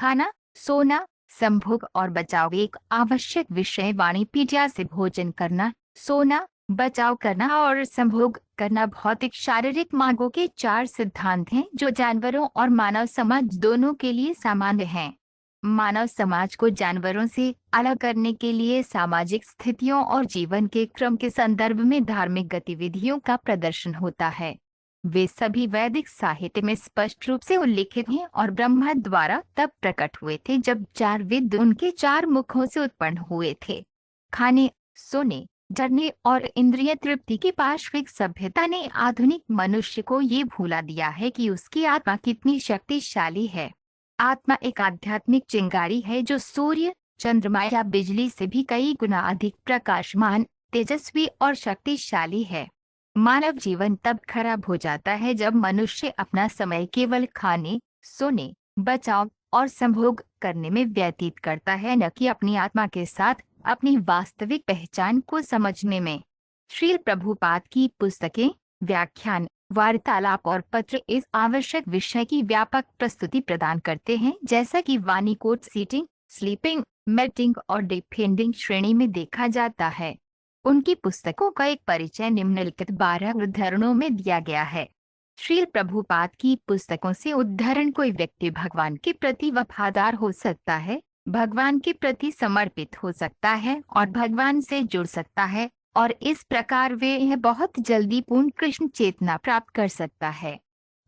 खाना, सोना, संभोग और बचाव एक आवश्यक विषय वाणिपीडिया से भोजन करना, सोना, बचाव करना और संभोग करना भौतिक शारीरिक मांगों के चार सिद्धांत हैं जो जानवरों और मानव समाज दोनों के लिए सामान्य हैं। मानव समाज को जानवरों से अलग करने के लिए सामाजिक स्थितियों और जीवन के क्रम के संदर्भ में धार्मिक गतिविधियों का प्रदर्शन होता है। वे सभी वैदिक साहित्य में स्पष्ट रूप से उल्लिखित हैं और ब्रह्मा द्वारा तब प्रकट हुए थे जब चार वेद उनके चार मुखों से उत्पन्न हुए थे। खाने, सोने, जरने और इंद्रिय तृप्ति की पाश्विक सभ्यता ने आधुनिक मनुष्य को ये भुला दिया है कि उसकी आत्मा कितनी शक्तिशाली है। आत्मा एक आध्यात्मिक चिंगारी है जो सूर्य, चंद्रमा या बिजली से भी कई गुना अधिक प्रकाशमान, तेजस्वी और शक्तिशाली है। मानव जीवन तब खराब हो जाता है जब मनुष्य अपना समय केवल खाने, सोने, बचाव और संभोग करने में व्यतीत करता है, न कि अपनी आत्मा के साथ अपनी वास्तविक पहचान को समझने में। श्रील प्रभुपाद की पुस्तकें, व्याख्यान, वार्तालाप और पत्र इस आवश्यक विषय की व्यापक प्रस्तुति प्रदान करते हैं, जैसा कि वाणी कोट सीटिंग, स्लीपिंग, मेटिंग और डिफेंडिंग श्रेणी में देखा जाता है। उनकी पुस्तकों का एक परिचय निम्नलिखित 12 उद्धरणों में दिया गया है। श्रील प्रभुपाद की पुस्तकों से उद्धरण: कोई व्यक्ति भगवान के प्रति वफादार हो सकता है, भगवान के प्रति समर्पित हो सकता है और भगवान से जुड़ सकता है, और इस प्रकार वे यह बहुत जल्दी पूर्ण कृष्ण चेतना प्राप्त कर सकता है।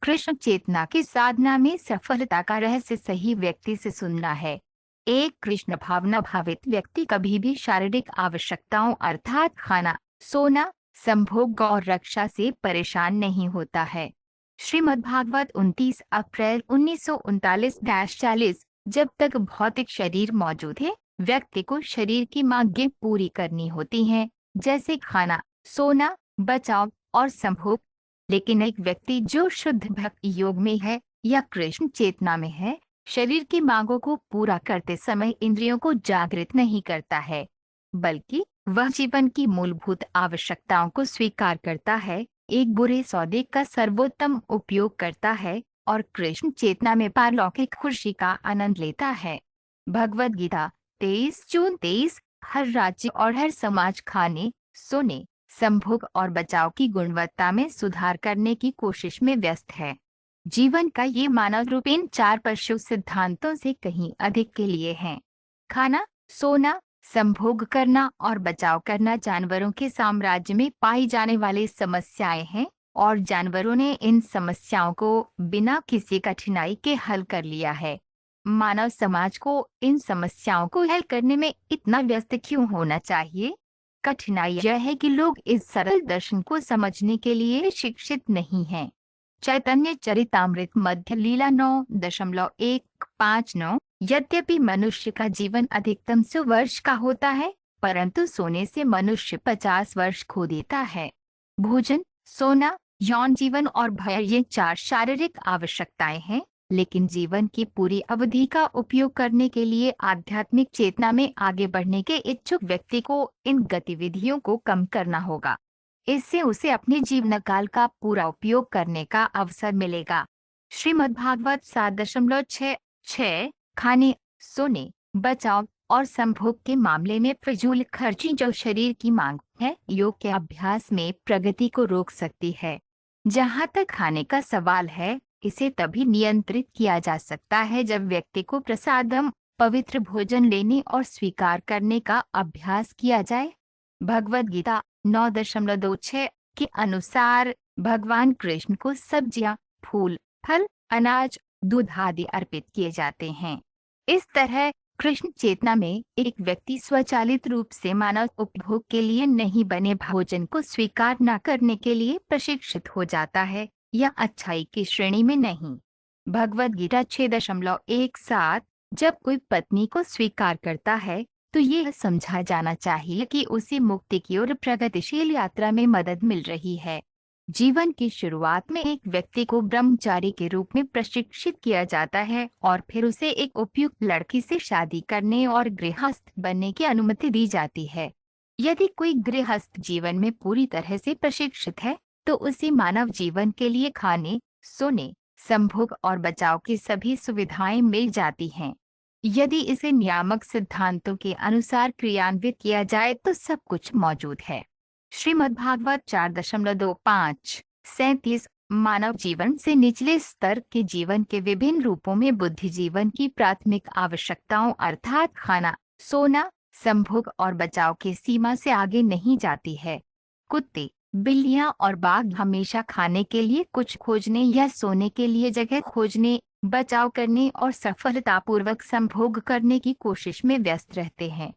कृष्ण चेतना की साधना में सफलता का रहस्य सही व्यक्ति से सुनना है। एक कृष्ण भावना भावित व्यक्ति कभी भी शारीरिक आवश्यकताओं अर्थात खाना, सोना, संभोग और रक्षा से परेशान नहीं होता है। श्रीमद्भागवत 29 अप्रैल 1939-40। जब तक भौतिक शरीर मौजूद है, व्यक्ति को शरीर की मांगें पूरी करनी होती हैं, जैसे खाना, सोना, बचाव और संभोग। लेकिन एक व्यक्ति जो शुद्ध भक्ति योग में है या कृष्ण चेतना में है, शरीर की मांगों को पूरा करते समय इंद्रियों को जागृत नहीं करता है, बल्कि वह जीवन की मूलभूत आवश्यकताओं को स्वीकार करता है, एक बुरे सौदे का सर्वोत्तम उपयोग करता है और कृष्ण चेतना में पारलौकिक खुशी का आनंद लेता है। भगवद गीता 23 जून 23। हर राज्य और हर समाज खाने, सोने, संभोग और बचाव की गुणवत्ता में सुधार करने की कोशिश में व्यस्त है। जीवन का ये मानव रूप इन चार पशु सिद्धांतों से कहीं अधिक के लिए है। खाना, सोना, संभोग करना और बचाव करना जानवरों के साम्राज्य में पाई जाने वाली समस्याएं हैं, और जानवरों ने इन समस्याओं को बिना किसी कठिनाई के हल कर लिया है। मानव समाज को इन समस्याओं को हल करने में इतना व्यस्त क्यों होना चाहिए? कठिनाई यह है कि लोग इस सरल दर्शन को समझने के लिए शिक्षित नहीं हैं। चैतन्य चरितामृत मध्य लीला 9.159। यद्यपि मनुष्य का जीवन अधिकतम 100 वर्ष का होता है, परंतु सोने से मनुष्य 50 वर्ष खो देता है। भोजन, सोना, यौन जीवन और भय ये चार शारीरिक आवश्यकताएं हैं, लेकिन जीवन की पूरी अवधि का उपयोग करने के लिए आध्यात्मिक चेतना में आगे बढ़ने के इच्छुक व्यक्ति को इन गतिविधियों को कम करना होगा। इससे उसे अपने जीवन काल का पूरा उपयोग करने का अवसर मिलेगा। श्रीमद्भागवत 7.6 खाने, सोने, बचाव और संभोग के मामले में फिजूल खर्ची जो शरीर की मांग है, योग के अभ्यास में प्रगति को रोक सकती है। जहाँ तक खाने का सवाल है, इसे तभी नियंत्रित किया जा सकता है जब व्यक्ति को प्रसादम, पवित्र भोजन लेने और स्वीकार करने का अभ्यास किया जाए। भगवद गीता 9.26 के अनुसार भगवान कृष्ण को सब्जियां, फूल, फल, अनाज, दूध आदि अर्पित किए जाते हैं। इस तरह कृष्ण चेतना में एक व्यक्ति स्वचालित रूप से मानव उपभोग के लिए नहीं बने भोजन को स्वीकार न करने के लिए प्रशिक्षित हो जाता है, या अच्छाई की श्रेणी में नहीं। भगवद गीता 6.17। जब कोई पत्नी को स्वीकार करता है तो यह समझा जाना चाहिए कि उसे मुक्ति की ओर प्रगतिशील यात्रा में मदद मिल रही है। जीवन की शुरुआत में एक व्यक्ति को ब्रह्मचारी के रूप में प्रशिक्षित किया जाता है और फिर उसे एक उपयुक्त लड़की से शादी करने और गृहस्थ बनने की अनुमति दी जाती है। यदि कोई गृहस्थ जीवन में पूरी तरह से प्रशिक्षित है, तो उसे मानव जीवन के लिए खाने, सोने, संभोग और बचाव की सभी सुविधाएं मिल जाती हैं। यदि इसे नियामक सिद्धांतों के अनुसार क्रियान्वित किया जाए तो सब कुछ मौजूद है। श्रीमद्भागवत 4.25 37 मानव जीवन से निचले स्तर के जीवन के विभिन्न रूपों में बुद्धि जीवन की प्राथमिक आवश्यकताओं अर्थात खाना, सोना, संभोग और बचाव की सीमा से आगे नहीं जाती है। कुत्ते, बिल्लियां और बाघ हमेशा खाने के लिए कुछ खोजने या सोने के लिए जगह खोजने, बचाव करने और सफलतापूर्वक संभोग करने की कोशिश में व्यस्त रहते हैं।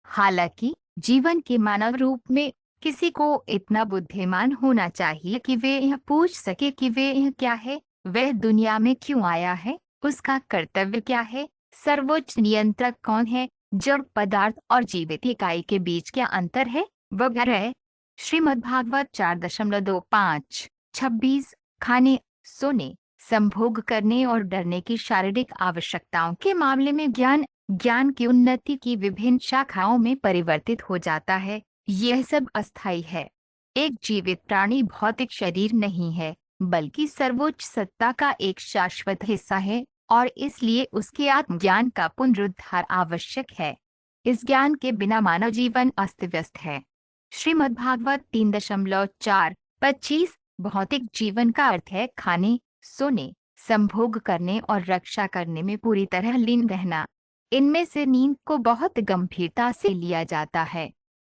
हालांकि जीवन के मानव रूप में किसी को इतना बुद्धिमान होना चाहिए कि वे यह पूछ सके कि वे यह क्या है, वह दुनिया में क्यों आया है, उसका कर्तव्य क्या है, सर्वोच्च नियंत्रक कौन है, जड़ पदार्थ और जीवित इकाई के बीच क्या अंतर है, वगैरह। श्रीमद्भागवत 4.25 26 खाने, सोने, संभोग करने और डरने की शारीरिक आवश्यकताओं के मामले में ज्ञान की उन्नति की विभिन्न शाखाओं में परिवर्तित हो जाता है। यह सब अस्थायी है। एक जीवित प्राणी भौतिक शरीर नहीं है, बल्कि सर्वोच्च सत्ता का एक शाश्वत हिस्सा है और इसलिए उसके आत्मज्ञान का पुनरुद्धार आवश्यक है। इस ज्ञान के बिना मानव जीवन अस्त व्यस्त है। श्रीमद्भागवत 3.4 25 भौतिक जीवन का अर्थ है खाने, सोने, संभोग करने और रक्षा करने में पूरी तरह लीन रहना। इनमें से नींद को बहुत गंभीरता से लिया जाता है।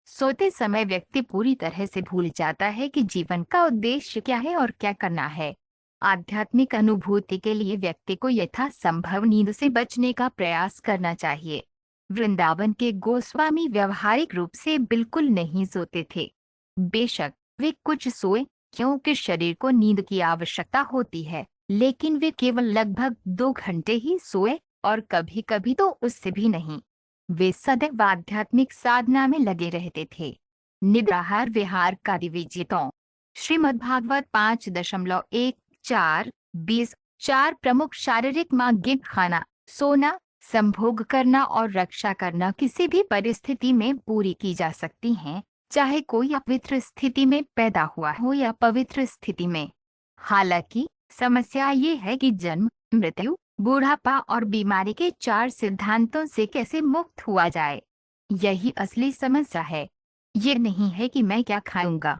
सोते समय व्यक्ति पूरी तरह से भूल जाता है कि जीवन का उद्देश्य क्या है और क्या करना है। आध्यात्मिक अनुभूति के लिए व्यक्ति को यथासंभव नींद से बचने का प्रयास करना चाहिए। वृंदावन के गोस्वामी व्यावहारिक रूप से बिल्कुल नहीं सोते थे। बेशक वे कुछ सोए क्योंकि शरीर को नींद की आवश्यकता होती है, लेकिन वे केवल लगभग 2 घंटे ही सोए और कभी कभी तो उससे भी नहीं। वे सदैव आध्यात्मिक साधना में लगे रहते थे। निद्राहार विहार कार्यविजितों। श्रीमद्भागवत 5.14 20 4 प्रमुख शारीरिक मांगें खाना, सोना, संभोग करना और रक्षा करना किसी भी परिस्थिति में पूरी की जा सकती हैं, चाहे कोई अपवित्र स्थिति में पैदा हुआ हो या पवित्र स्थिति में। हालांकि समस्या ये है कि जन्म, मृत्यु, बूढ़ापा और बीमारी के 4 सिद्धांतों से कैसे मुक्त हुआ जाए, यही असली समस्या है। ये नहीं है कि मैं क्या खाऊंगा।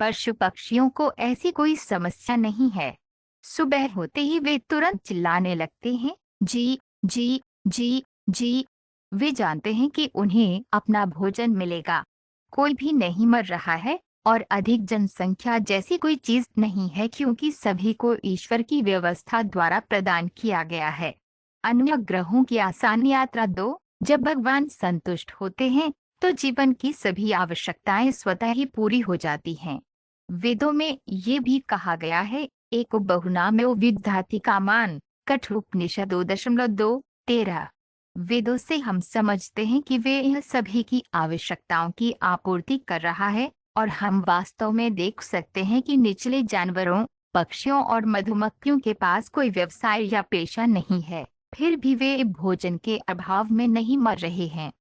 पशु पक्षियों को ऐसी कोई समस्या नहीं है। सुबह होते ही वे तुरंत चिल्लाने लगते हैं, जी जी जी जी। वे जानते हैं कि उन्हें अपना भोजन मिलेगा। कोई भी नहीं मर रहा है और अधिक जनसंख्या जैसी कोई चीज नहीं है, क्योंकि सभी को ईश्वर की व्यवस्था द्वारा प्रदान किया गया है। अन्य ग्रहों की आसान यात्रा दो। जब भगवान संतुष्ट होते हैं तो जीवन की सभी आवश्यकताएं स्वतः ही पूरी हो जाती हैं। वेदों में ये भी कहा गया है, एको बहुनामो विदधाति कामान। कठोपनिषद 2.2-13। वेदों से हम समझते हैं कि वे यह सभी की आवश्यकताओं की आपूर्ति कर रहा है और हम वास्तव में देख सकते हैं कि निचले जानवरों, पक्षियों और मधुमक्खियों के पास कोई व्यवसाय या पेशा नहीं है, फिर भी वे भोजन के अभाव में नहीं मर रहे हैं।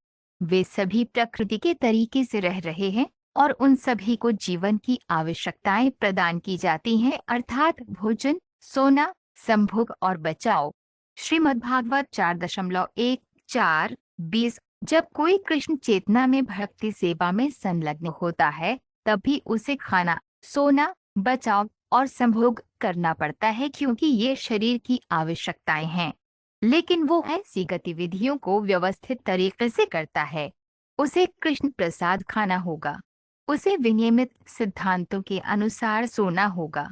वे सभी प्रकृति के तरीके से रह रहे हैं और उन सभी को जीवन की आवश्यकताएं प्रदान की जाती हैं, अर्थात भोजन, सोना, संभोग और बचाव। श्रीमद्भागवत 4.14 20 जब कोई कृष्ण चेतना में भक्ति सेवा में संलग्न होता है, तभी उसे खाना, सोना, बचाव और संभोग करना पड़ता है, क्योंकि ये शरीर की आवश्यकताएं हैं। लेकिन वो ऐसी गतिविधियों को व्यवस्थित तरीके से करता है। उसे कृष्ण प्रसाद खाना होगा। उसे विनियमित सिद्धांतों के अनुसार सोना होगा।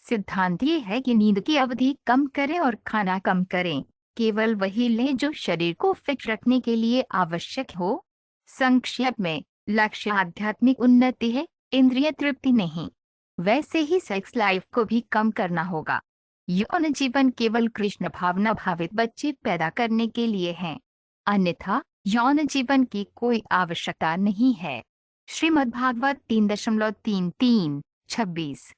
सिद्धांत ये है कि नींद की अवधि कम करें और खाना कम करें। केवल वही लें जो शरीर को फिट रखने के लिए आवश्यक हो। संक्षेप में, लक्ष्य आध्यात्मिक उन्नति है, इंद्रिय तृप्ति नहीं। वैसे ही सेक्स लाइफ को भी कम करना होगा। यौन जीवन केवल कृष्ण भावना भावित बच्चे पैदा करने के लिए है, अन्यथा यौन जीवन की कोई आवश्यकता नहीं है। श्रीमद्भागवत 3.33 26